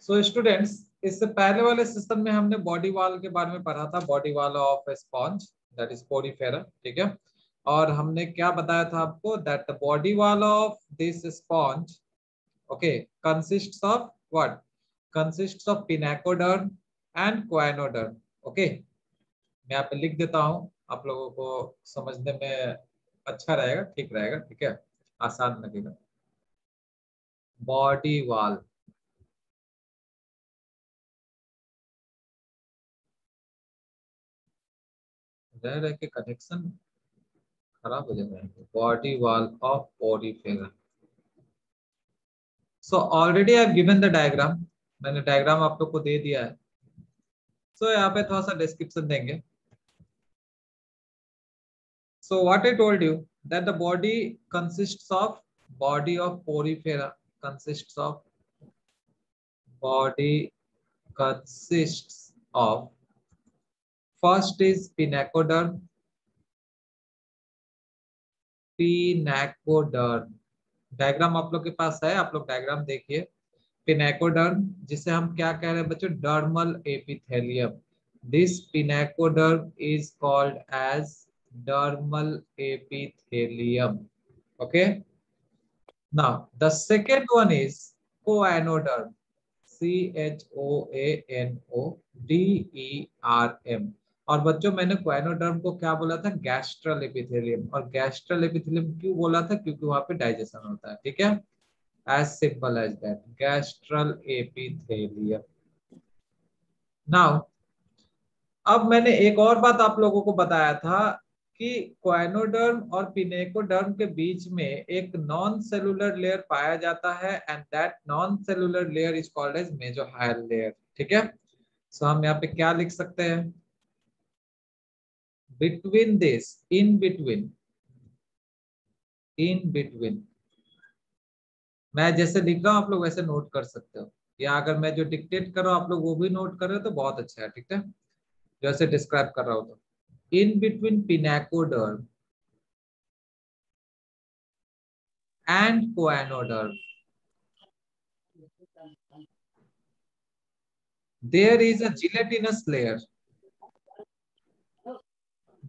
So students, इससे पहले वाले सिस्टम में हमने बॉडी वॉल के बारे में पढ़ा था, body wall of sponge that is porifera, ठीक है। और हमने क्या बताया था आपको, that the body wall of this sponge, okay, consists of what, consists of pinacoderm and choanoderm. Okay, मैं यहाँ पे लिख देता हूँ, आप लोगों को समझने में अच्छा रहेगा, ठीक रहेगा, ठीक है, आसान लगेगा। बॉडी वॉल, रह रह के कनेक्शन खराब हो जाता है। Body wall of Porifera. So already I have given the diagram, मैंने डायग्राम आप लोग को दे दिया है। सो यहाँ पे थोड़ा सा डिस्क्रिप्शन देंगे। So what I told you that the body consists of body of porifera consists of body consists of first is pinacoderm, pinacoderm diagram आप लोग के पास है, आप लोग डायग्राम देखिए। पिनाकोडर्म, जिसे हम क्या कह रहे हैं बच्चों, dermal epithelium. This pinacoderm is called as dermal epithelium. Okay, now the second one is choanoderm, CHOANODERM। और बच्चों मैंने क्वाइनोडर्म को क्या बोला था, गैस्ट्रल एपिथेलियम। और गैस्ट्रल एपिथेलियम क्यों बोला था, क्योंकि वहां पे डाइजेशन होता है, ठीक है, as simple as that, gastral epithelium. Now अब मैंने एक और बात आप लोगों को बताया था कि क्वाइनोडर्म और पिनेकोडर्म के बीच में एक नॉन सेलुलर लेयर पाया जाता है, and that non cellular layer is called as mesohyl layer, ठीक है। सो हम यहाँ पे क्या लिख सकते हैं, between this, in between, in between, मैं जैसे लिख रहा हूँ आप लोग वैसे नोट कर सकते हो, या अगर मैं जो डिक्टेट कर रहा हूँ आप लोग वो भी नोट कर रहे हो तो बहुत अच्छा है, ठीक है, जैसे डिस्क्राइब कर रहा हूँ तो। In between pinacoderm and choanoderm there is a gelatinous layer,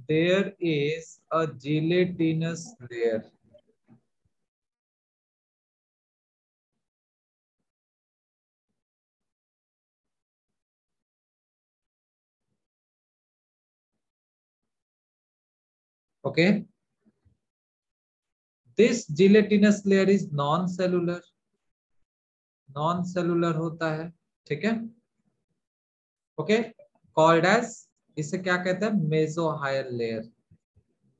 there is a gelatinous layer, okay, this gelatinous layer is non cellular, non cellular होता है, ठीक है, ओके, कॉल्ड एज, इसे क्या कहते हैं, mesohyl layer,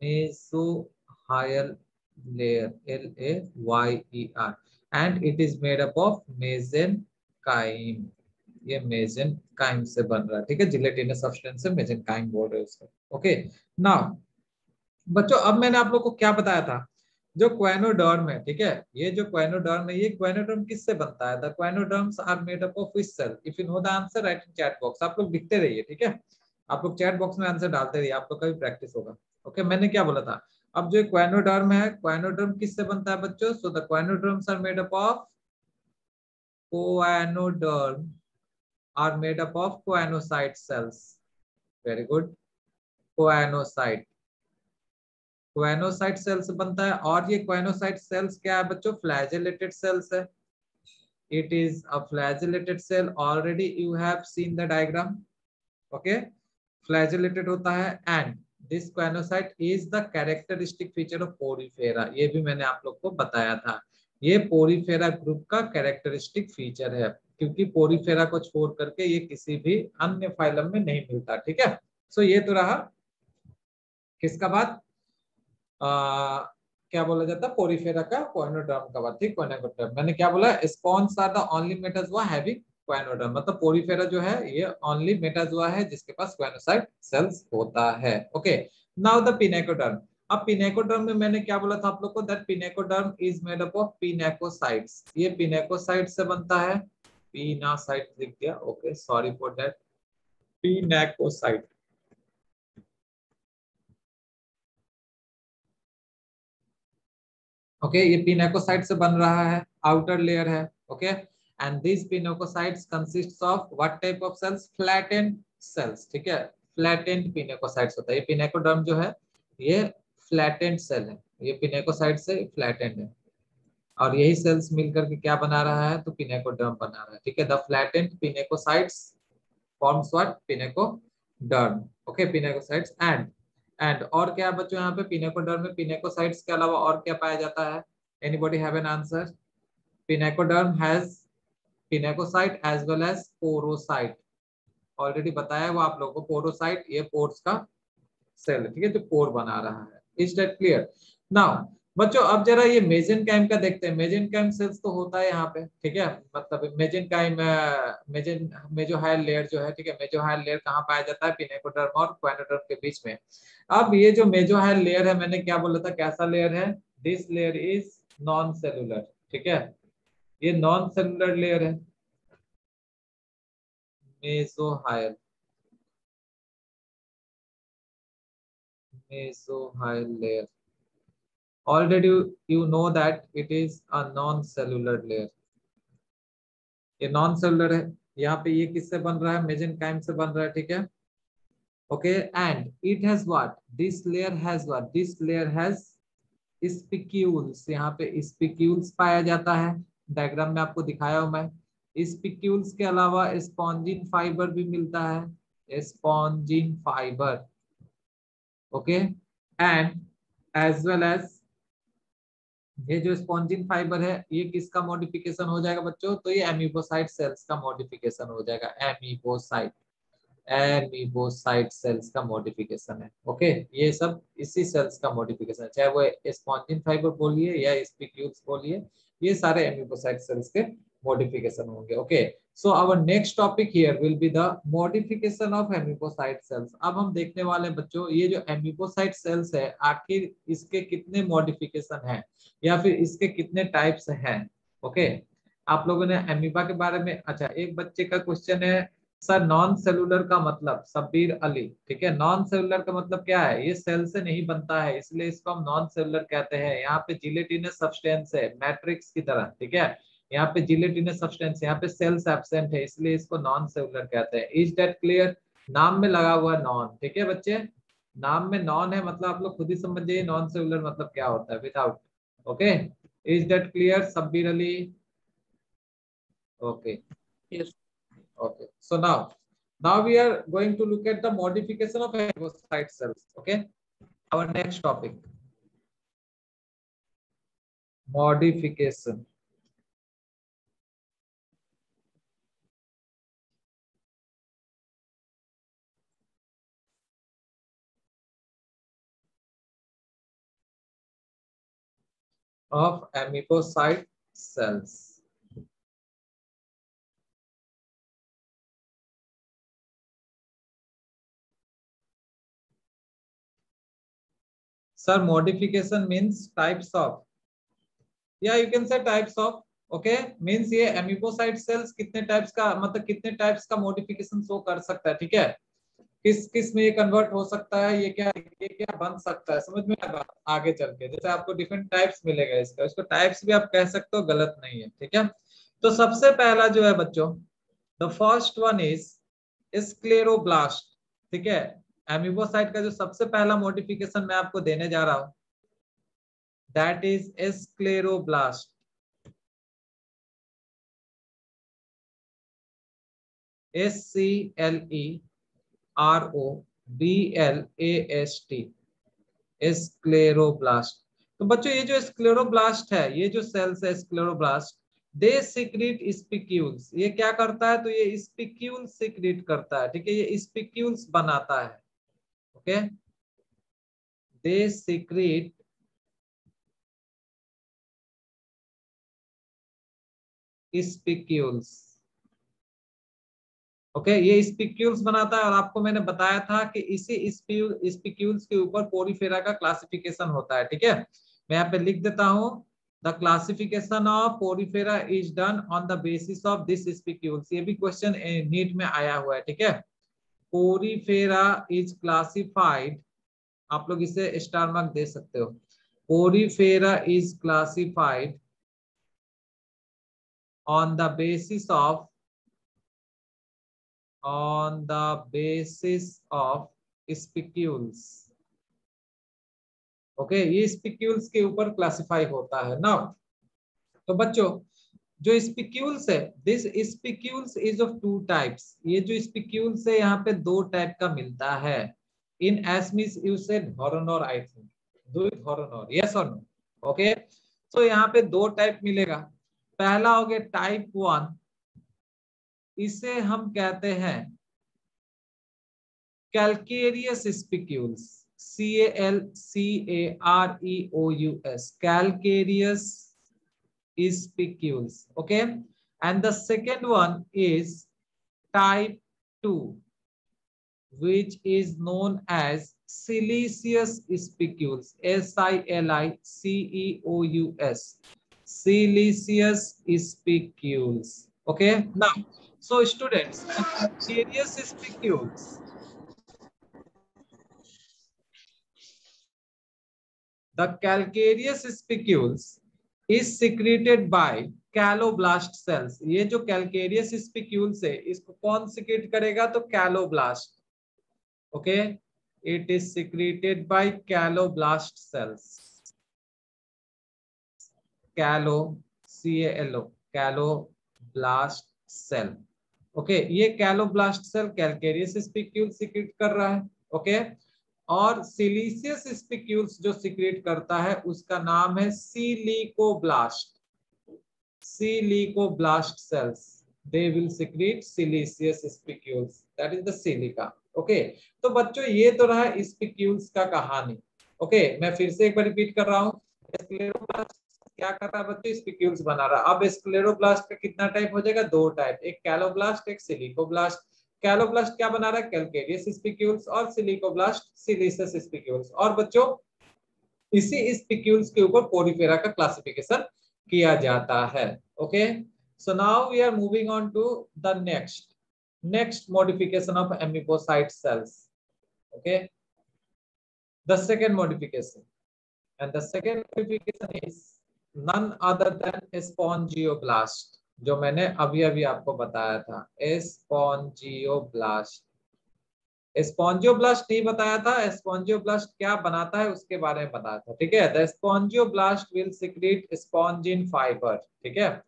mesohyl layer, LAYER, and it is made up of mesenchyme, ये mesenchyme से बन रहा है, ठीक है, जिलेटिनस सब्सटेंस से मेसेनकाइम बोल रहे हैं उसको। ओके, नाउ बच्चों अब मैंने आप लोग को क्या बताया था, जो क्वाइनोडर्म है, ठीक है, ये जो क्वाइनोडर्म है, ये क्वाइनोडर्म किससे बनता है, the choanoderms are made up of which cell, if you know the answer right in chat box, आप लोग लिखते रहिए, ठीक है, आप लोग चैट बॉक्स में आंसर डालते रहिए, आप लोग का भी प्रैक्टिस होगा। ओके, मैंने क्या बोला था, अब जो क्वाइनोडर्म है, क्वाइनोडर्म किससे बनता है बच्चों, so the choanoderms are made up of, choanoderm are made up of choanocyte cells, very good, choanocyte, choanocyte cell से बनता है। और ये क्वाइनोसाइट सेल्स क्या है बच्चों, फ्लैजेलेटेड सेल्स है, it is a flagellated cell, already you have seen the diagram, okay, flagellated होता है, and this quinocyte is the characteristic feature of porifera, ये भी मैंने आप लोग को बताया था, ये पोरीफेरा ग्रुप का कैरेक्टरिस्टिक फीचर है, क्योंकि पोरीफेरा को छोड़ करके ये किसी भी अन्य फाइलम में नहीं मिलता, ठीक है। सो ये तो रहा किसका बात, क्या बोला जाता है, पोरीफेरा का क्वाइनोडर्म का बात, ठीक, क्वाइनोडर्म मैंने क्या बोला, sponges are the only metazoa having choanoderm, मतलब पोरीफेरा जो है ये ओनली मेटाजोआ है जिसके पास क्वाइनोसाइट सेल्स होता है। ओके, नाउ द पिनेकोडर्म, अब पिनेकोडर्म में मैंने क्या बोला था आप लोग को, that pinacoderm is made up of pinacocytes, ये पिनेकोसाइट से बनता है, पिनासाइट लिख दिया, okay sorry for that, pinacocyte, okay, ये पिनेकोसाइट से बन रहा है, आउटर लेयर है, okay, and this pinacocytes consists of what type of cells? Flattened cells, ठीक है, फ्लैटेंड पिनोकोसाइट्स होता है। ये पिनेकोडर्म जो है ये फ्लैटेंड सेल है, ये पिनेकोसाइट से फ्लैटेंड है, और यही सेल्स मिलकर के क्या बना रहा है? तो पिनेकोडर्म बना रहा है, ठीक है। The flattened pinacocytes forms what? Pinacoderm, okay, pinacocytes and और क्या है बच्चों यहाँ पे पिनेकोडर्म में? पिनेकोसाइट्स के अलावा और क्या पाया जाता है? Anybody have an answer? Pinacoderm has pinacocyte as well as porocyte, already बताया वो आप लोगों को, पोरोसाइट ये पोर्स का सेल है, ठीक है, जो पोर बना रहा है। Is that clear? नाउ बच्चों अब जरा ये मेजेनकाइम का देखते हैं। मेजेनकाइम सेल्स तो होता है यहाँ पे, ठीक है, मतलब मेजेनकाइम मेजोहाइल लेयर जो है, ठीक है, मेजोहाइल लेयर कहाँ पाया जाता है? पिनेकोडर्म और क्वानोडर्म के बीच में। अब ये जो मेजोहाइल लेयर है, मैंने क्या बोला था, कैसा लेयर है? This layer is non cellular, ठीक है, ये नॉन सेलुलर लेयर है, मेसोहाइल, mesohyl layer. Already you know that it is a non-cellular layer. ये नॉन सेलुलर है, यहाँ पे ये किससे बन रहा है? मेसेंकाइम से बन रहा है, ठीक है, okay. And it has what? This layer has what? This layer has spicules, यहाँ पे स्पिक्यूल्स पाया जाता है, डायग्राम में आपको दिखाया हूं मैं। स्पिक्यूल्स के अलावा स्पॉन्जिन फाइबर भी मिलता है, spongin fibre, okay, and as well as ये जो स्पॉन्जिन फाइबर है ये किसका मॉडिफिकेशन हो जाएगा बच्चों? तो ये एमीबोसाइट सेल्स का मॉडिफिकेशन हो जाएगा, एमीबोसाइट सेल्स का मॉडिफिकेशन है, ओके। ये सब इसी सेल्स का मॉडिफिकेशन है, चाहे वो स्पॉन्जिन फाइबर बोलिए या स्पिक्यूल्स बोलिए, ये सारे एमीबोसाइट सेल्स के मॉडिफिकेशन होंगे, okay. So our next topic here will be the modification of amoebocyte cells. अब हम देखने वाले बच्चों ये जो एमीबोसाइट सेल्स है आखिर इसके कितने मॉडिफिकेशन है या फिर इसके कितने टाइप्स हैं, ओके। आप लोगों ने एमीबा के बारे में, अच्छा एक बच्चे का क्वेश्चन है सर नॉन सेलुलर का मतलब? शब्बीर अली, ठीक है, नॉन सेलुलर का मतलब क्या है? ये सेल से नहीं बनता है इसलिए इसको हम नॉन सेलुलर कहते हैं। यहाँ पे जिलेटिनस सब्सटेंस है मैट्रिक्स की तरह, ठीक है, यहाँ पे जिलेटिनस सब्सटेंस, यहाँ पे सेल्स एब्सेंट है इसलिए इसको नॉन सेलुलर कहते हैं। Is that clear? नाम में लगा हुआ नॉन, ठीक है बच्चे, नाम में नॉन है मतलब आप लोग खुद ही समझ जाइए नॉन सेलुलर मतलब क्या होता है, without, okay. Is that clear Shabbir Ali? Okay, Yes. okay, so now we are going to look at the modification of phagocyte cells, okay. Our next topic, modification of amoebocyte cells. Sir, modification means types of, yeah, you can say types of, okay, means ये amoebocyte cells कितने types का, मतलब कितने types का modification show कर सकता है, ठीक है, किस किस में ये कन्वर्ट हो सकता है, ये क्या बन सकता है, समझ में आएगा आगे चल के। जैसे आपको डिफरेंट टाइप्स मिलेगा इसका, इसको टाइप्स भी आप कह सकते हो, गलत नहीं है, ठीक है। तो सबसे पहला जो है बच्चों, the first one is scleroblast, ठीक है। एमीबोसाइट का जो सबसे पहला मॉडिफिकेशन मैं आपको देने जा रहा हूं that is scleroblast, SCLEROBLAST, scleroblast. तो बच्चों ये जो स्क्लेरोब्लास्ट है, ये जो सेल्स है स्क्लेरोब्लास्ट, दे सिक्रीट स्पिक्यूल्स, ये क्या करता है? तो ये स्पिक्यूल सिक्रीट करता है, ठीक है, ये स्पिक्यूल्स बनाता है, okay, they secrete spicules, okay, ये स्पिक्यूल्स बनाता है। और आपको मैंने बताया था कि इसी स्पिक्यूल्स के ऊपर पोरीफेरा का क्लासिफिकेशन होता है, ठीक है। मैं यहाँ पे लिख देता हूं, the classification of Porifera is done on the basis of this spicules. ये भी क्वेश्चन नीट में आया हुआ है, ठीक है। पोरीफेरा इज क्लासिफाइड, आप लोग इसे स्टार मार्क दे सकते हो, Porifera is classified on the basis of spicules. Okay, ये स्पिक्यूल्स के ऊपर क्लासिफाई होता है ना। तो बच्चों जो स्पिक्यूल्स है, this spicules is of two types. ये जो स्पिक्यूल्स है यहाँ पे दो टाइप का मिलता है। इन एस्मिस यू सेड धोरनोर, आई थिंक दो धोरनोर, यस और नो? ओके, तो यहाँ पे दो टाइप मिलेगा। पहला हो गया टाइप 1, इसे हम कहते हैं calcareous spicules, CALCAREOUS, calcareous spicules. Okay, and the second one is type 2, which is known as siliceous spicules, SILICEOUS, siliceous spicules. Okay, now so students, the calcareous spicules, the calcareous spicules is secreted by calcoblast cells. ये जो calcareous spicules है इसको कौन secrete करेगा? तो calcoblast. Okay, it is secreted by calcoblast cells. Calco, CALO, calcoblast cell. Okay, ये calcoblast cell calcareous spicule secrete कर रहा है। ओके, और सिलिशियस स्पिक्यूल्स जो सिक्रेट करता है उसका नाम है सिलिकोब्लास्ट। Silicoblast cells, they will secrete siliceous spicules, that is the silica. Okay, तो बच्चों ये तो रहा स्पिक्यूल्स का कहानी। ओके, मैं फिर से एक बार रिपीट कर रहा हूँ। स्क्लेरोब्लास्ट क्या कर रहा है बच्चों? स्पिक्यूल्स बना रहा है। अब स्क्लेरोब्लास्ट का कितना टाइप हो जाएगा? दो टाइप, एक कैलोब्लास्ट, एक सिलिकोब्लास्ट। कैलोब्लास्ट क्या बना रहा है? कैलकेरियस स्पिक्यूल्स, और सिलिकोब्लास्ट सिलिशियस स्पिक्यूल्स। और बच्चों इसी स्पिक्यूल्स के ऊपर पोरिफेरा का क्लासिफिकेशन किया जाता है। Okay, so now we are moving on to the next modification of amoebocyte cells. Okay, the second modification, and the second modification is none other than spongioblast, जो मैंने अभी अभी आपको बताया था, स्पॉन्जियोब्लास्ट। स्पॉन्जियोब्लास्ट नहीं बताया था, स्पॉन्जियोब्लास्ट क्या बनाता है उसके बारे में बताया था। ठीक है, the spongioblast will secrete spongin fibre. ठीक है,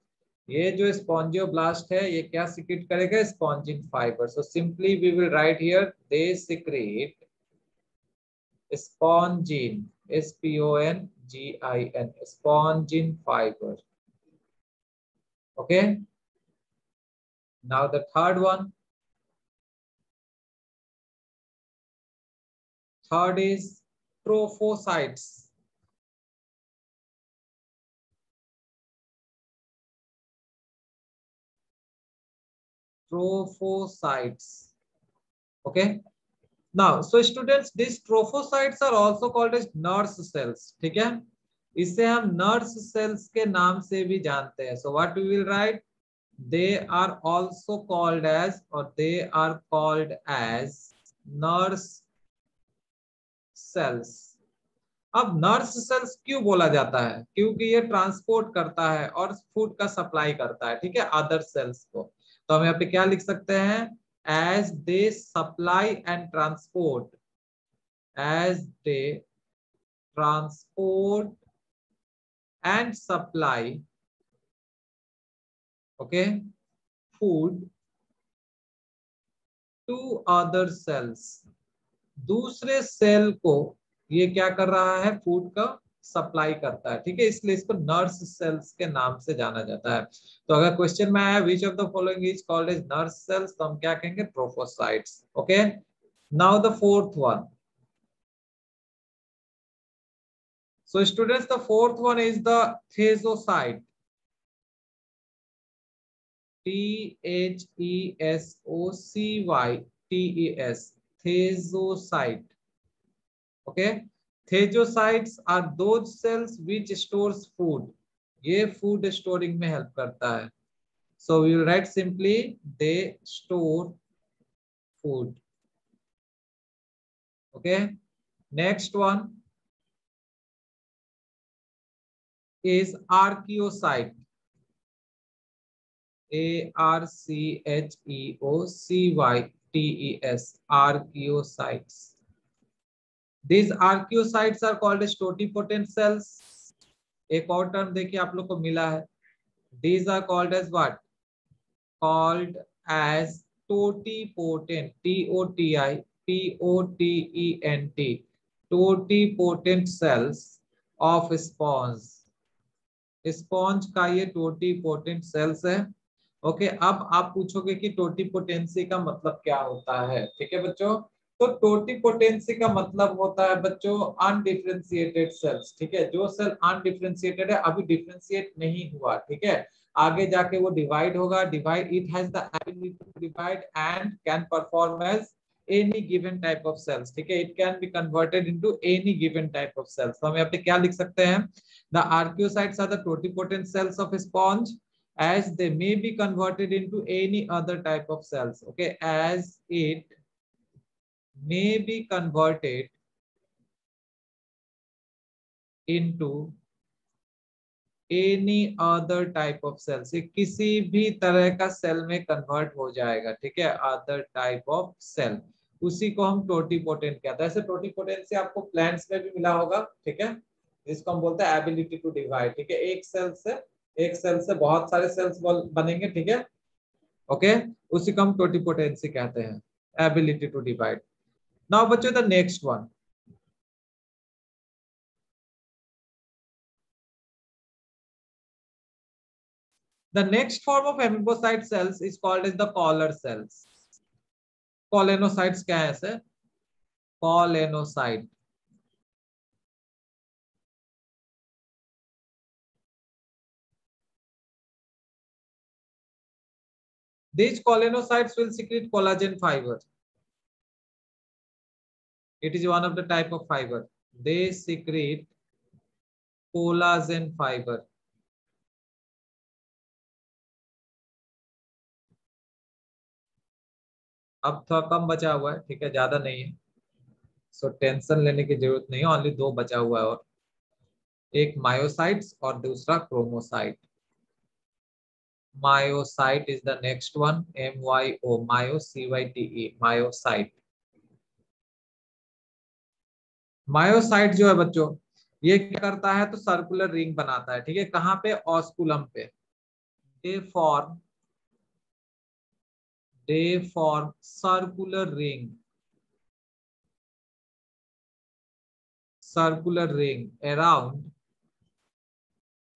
ये जो स्पॉन्जियोब्लास्ट है ये क्या सिक्रीट करेगा? Spongin fibre. So simply we will write here they secrete spongin, SPONGIN, spongin fibre. Okay, now the third one, third is trophocytes. Trophocytes. Okay, now so students, these trophocytes are also called as nurse cells. ठीक है, इसे हम nurse cells के नाम से भी जानते हैं। So what we will write? They are also called as, or they are called as nurse cells. अब नर्स सेल्स क्यों बोला जाता है? क्योंकि ये ट्रांसपोर्ट करता है और फूड का सप्लाई करता है। ठीक है, अदर सेल्स को। तो हम यहाँ पे क्या लिख सकते हैं? As they supply and transport, as they transport and supply, okay, food to other cells, दूसरे सेल को ये क्या कर रहा है? फूड का सप्लाई करता है। ठीक है, इसलिए इसको नर्स सेल्स के नाम से जाना जाता है। तो अगर क्वेश्चन में आया which of the following is called as nurse cells, तो हम क्या कहेंगे? Trophocytes. Okay, now the fourth one. So students, the fourth one is the thesocyte, THESOCYTES, thesocyte. Okay, thesocytes are those cells which stores food, ये food storing में help करता है। So we will write simply they store food. Okay, next one is archaeocyte, ARCHEOCYTES, archaeocytes. These archaeocytes are called as totipotent cells. एक और term देखिए आप लोग को मिला है, these are called as what? Called as totipotent, TOTIPOTENT, totipotent cells of sponge. Sponge का ये टोटीपोटेंट सेल्स है। ओके, अब आप पूछोगे कि टोटीपोटेंसी का मतलब क्या होता है। ठीक है बच्चों, तो टोटीपोटेंसी का मतलब होता है बच्चों अनडिफरेंशिएटेड सेल्स। ठीक है, जो सेल अनडिफरेंशिएटेड है, अभी डिफरेंशिएट नहीं हुआ, ठीक है, आगे जाके वो डिवाइड होगा। Divide, it has the ability to divide and can perform as any given type of cells। ठीक है, it can be converted into any given type of cells। तो हम यहाँ पे क्या लिख सकते हैं, the archaeocytes are the totipotent cells of a sponge as they may be converted into any other type of cells। okay, as it may be converted into any other type of cells, ये किसी भी तरह का cell में convert हो जाएगा। ठीक है, अदर टाइप ऑफ सेल, उसी को हम टोटीपोटेंट कहते हैं। ऐसे टोटीपोटेंट से आपको प्लांट्स में भी मिला होगा। ठीक है, इसको हम बोलते हैं एबिलिटी टू डिवाइड। ठीक है, एक सेल से बहुत सारे सेल्स बनेंगे। ठीक है, ओके, उसी को हम टोटीपोटेंसी कहते हैं, एबिलिटी टू डिवाइड। नाउ बच्चों the next one, the next form of amoebocyte cells is called as the collar cells। कॉलेनोसाइट्स क्या है sir? कॉलेनोसाइट, these colenocytes will secrete collagen fiber। it is one of the type of fiber, they secrete collagen fiber। अब थोड़ा कम बचा हुआ है, ठीक है, ज्यादा नहीं है, सो टेंशन लेने की जरूरत नहीं है, ओनली दो बचा हुआ है, और एक मायोसाइट्स और दूसरा chromocyte. Myocyte is the next one, MYO, myo CYTE, myocyte. Myocyte जो है बच्चों, ये क्या करता है, तो सर्कुलर रिंग बनाता है। ठीक है, कहाँ पे? ऑस्कुलम पे। They form circular ring, circular ring around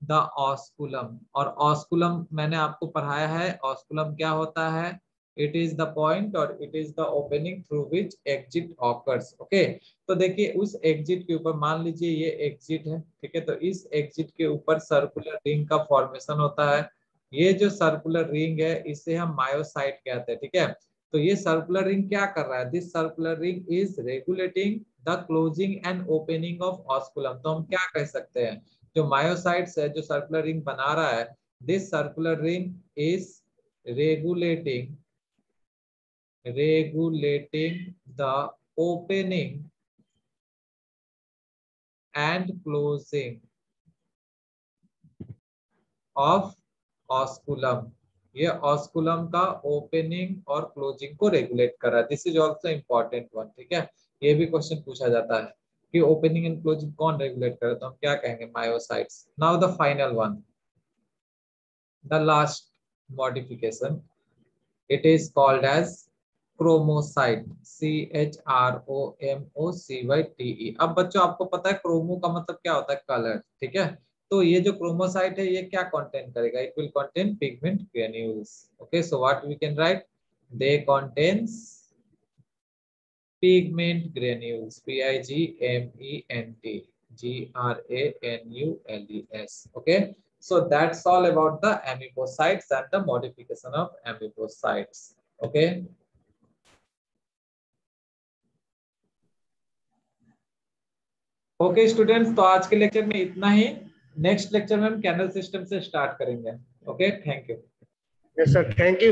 the osculum. और ऑस्कुलम मैंने आपको पढ़ाया है, ऑस्कुलम क्या होता है? इट इज द पॉइंट और it is the opening through which exit occurs. Okay, तो देखिए उस एग्जिट के ऊपर, मान लीजिए ये एग्जिट है, ठीक है, तो इस एग्जिट के ऊपर सर्कुलर रिंग का फॉर्मेशन होता है। ये जो सर्कुलर रिंग है, इसे हम मायोसाइट कहते हैं। ठीक है, तो ये सर्कुलर रिंग क्या कर रहा है? This circular ring is regulating the closing and opening of osculum. तो हम क्या कह सकते हैं, जो मायोसाइट्स है, जो सर्कुलर रिंग बना रहा है, this circular ring is regulating the opening and closing of osculum। ये ऑस्कुलम का ओपनिंग और क्लोजिंग को रेगुलेट कर रहा है। This is also important one. ठीक है, ये भी क्वेश्चन पूछा जाता है कि ओपनिंग एंड क्लोजिंग कौन रेगुलेट कर रहा है, तो हम क्या कहेंगे? Myocytes. Now the final one, the last modification, it is called as chromocyte, CHROMOCYTE। अब बच्चों आपको पता है क्रोमो का मतलब क्या होता है? कलर। ठीक है, तो ये जो क्रोमोसाइट है, ये क्या कंटेन करेगा? It will contain pigment granules. Okay, so what we can write, they contains pigment granules, PIGMENT granules। Okay, so that's all about the amoebocytes and the modification of amoebocytes। Okay, okay students, तो आज के lecture में इतना ही। Next lecture में हम canal system से start करेंगे। Okay, thank you. Yes sir, thank you.